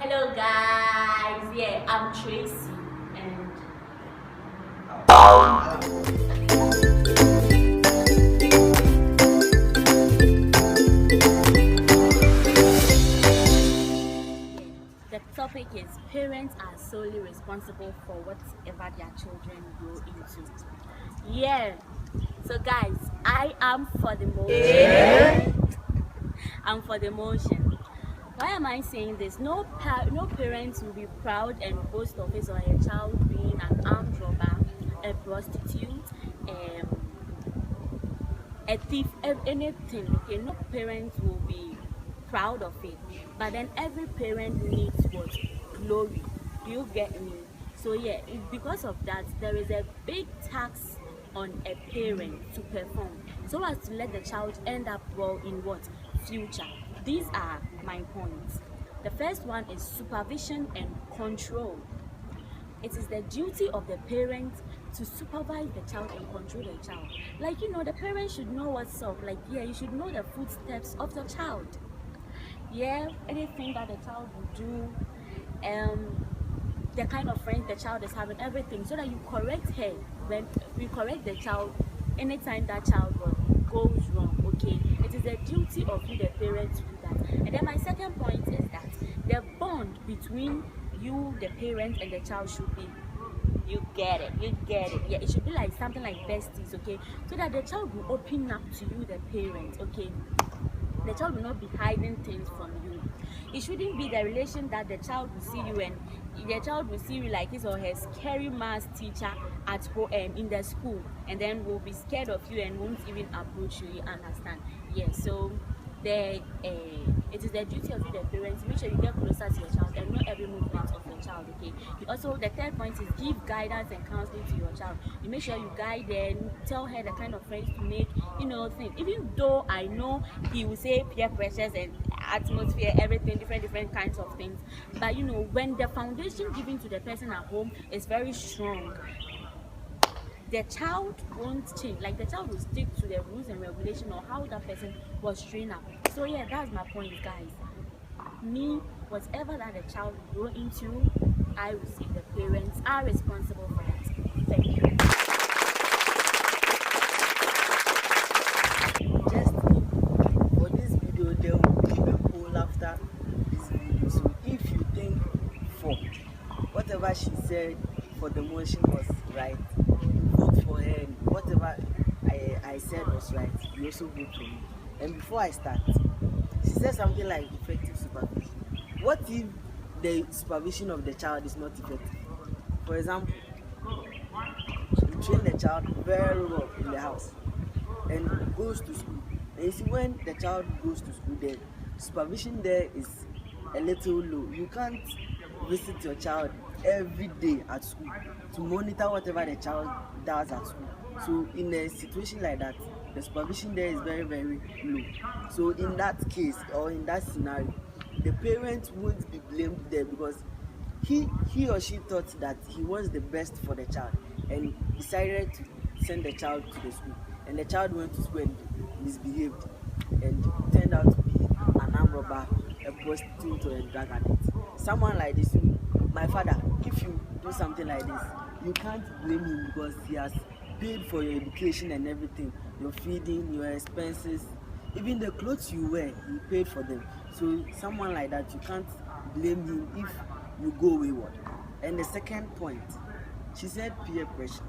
Hello guys, yeah, I'm Tracy and the topic is parents are solely responsible for whatever their children grow into. Yeah, so guys, I am for the motion. I'm for the motion. Why am I saying this? No parent will be proud and boast of his or her child being an armed robber, a prostitute, a thief, anything. Okay, no parent will be proud of it. But then every parent needs what? Glory. Do you get me? So yeah, because of that, there is a big tax on a parent to perform so as to let the child end up well in what? Future. These are my points. The first one is supervision and control. It is the duty of the parent to supervise the child and control the child. Like, the parent should know what's up. Like, yeah, you should know the footsteps of the child. Yeah, anything that the child will do, the kind of friends the child is having, everything, so that you correct her when you correct the child anytime that child goes wrong. Okay, it is the duty of you, the parent, to do that. And then my second point is that the bond between you, the parent, and the child should be, you get it, yeah, it should be like something like besties. Okay, so that the child will open up to you, the parent. Okay, the child will not be hiding things from you. It shouldn't be the relation that the child will see you and the child will see you like his or her scary math teacher at home in the school, and then will be scared of you and won't even approach you. You understand? Yeah. So it is the duty of the parents to make sure you get closer to your child and know every movement of your child. Okay. Also, the third point is give guidance and counseling to your child. You make sure you guide them, tell her the kind of friends to make, things. Even though I know he will say peer pressures and atmosphere, everything, different kinds of things, but when the foundation given to the person at home is very strong, the child won't change. Like, the child will stick to the rules and regulation or how that person was trained up. So yeah, that's my point, guys. Me, whatever that the child will grow into, I will say the parents are responsible for that. Thank you. Just for this video, there will be a poll after this video. So if you think for whatever she said for the motion was right, vote for her. And whatever I said was right, you also vote for me. And before I start, she said something like effective supervision. What if the supervision of the child is not effective? For example, you train the child very well in the house and goes to school. And you see, when the child goes to school, the supervision there is a little low. You can't visit your child every day at school to monitor whatever the child does at school. So in a situation like that, the supervision there is very low. So in that case, or in that scenario, the parent won't be blamed there, because he or she thought that he was the best for the child and decided to send the child to the school, and the child went to school and misbehaved and turned out to be an armed robber, a prostitute, or a drug addict. Someone like this, my father, if you do something like this, you can't blame him, because he has paid for your education and everything, your feeding, your expenses, even the clothes you wear, he paid for them. So someone like that, you can't blame him if you go wayward. And the second point, she said peer pressure.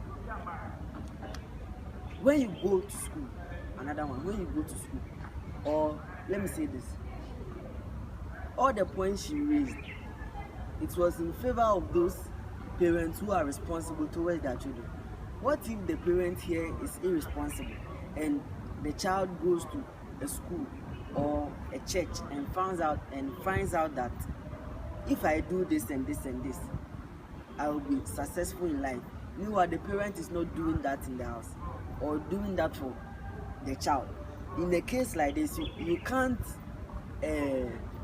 When you go to school, another one, when you go to school, or let me say this, all the points she raised, it was in favor of those parents who are responsible towards their children. What if the parent here is irresponsible and the child goes to a school or a church and finds out that if I do this and this and this, I will be successful in life? Meanwhile, the parent is not doing that in the house or doing that for the child. In a case like this, you can't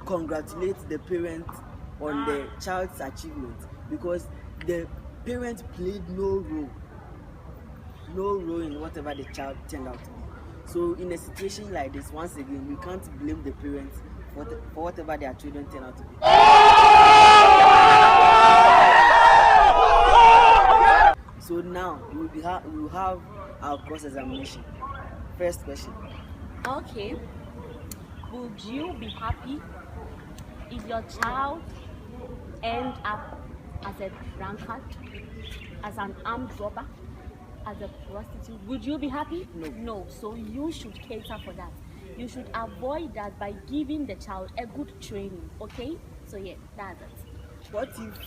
congratulate the parent on the child's achievement, because the parent played no role in whatever the child turned out to be. So in a situation like this, once again, you can't blame the parents for whatever their children turn out to be. So now we will have our cross-examination. First question. Okay. Would you be happy if your child end up as a drunkard, as an armed robber, as a prostitute? Would you be happy? No. No. So you should cater for that. You should avoid that by giving the child a good training. Okay? So yeah, that's it. What if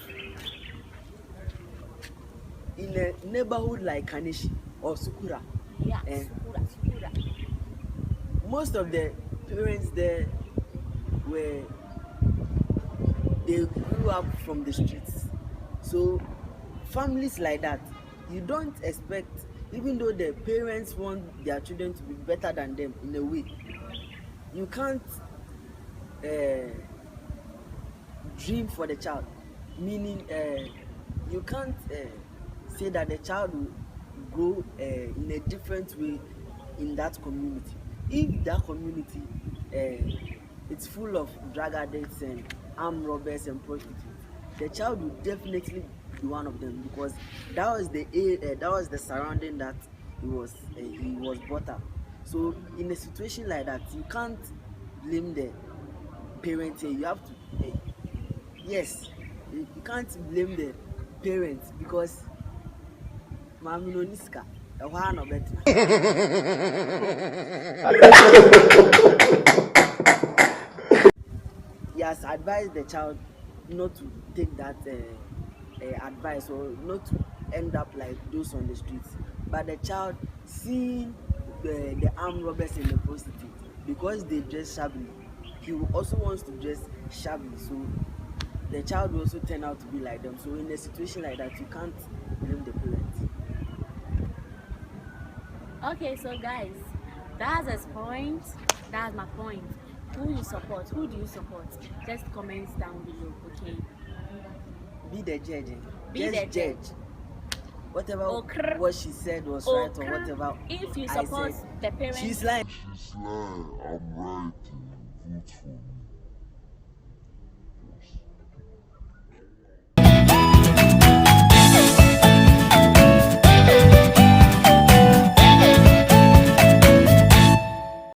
in a neighborhood like Kanishi or Sukura, Yeah, Sukura. most of the parents there were they grew up from the streets. So families like that, you don't expect, even though the parents want their children to be better than them in a way, you can't dream for the child. Meaning you can't say that the child will grow in a different way in that community. If that community it's full of drug addicts and armed robbers and prostitutes, the child will definitely be one of them, because that was the surrounding that he was brought up. So in a situation like that, you can't blame the parents here. You have to yes, you can't blame the parents, because mami no niska ehwa no better. He has advised the child not to take that advice, or not to end up like those on the streets. But the child, seeing the armed robbers and the prostitutes, because they dress shabbily, he also wants to dress shabbily. So the child will also turn out to be like them. So in a situation like that, you can't blame the parents. Okay, so guys, that's his point. That's my point. Who you support? Who do you support? Just comments down below, okay? Be the judge. Be Just the judge. judge. Whatever Okr. what she said was right, or whatever if you I support said, the parents, she's lying. I'm right. Vote for me.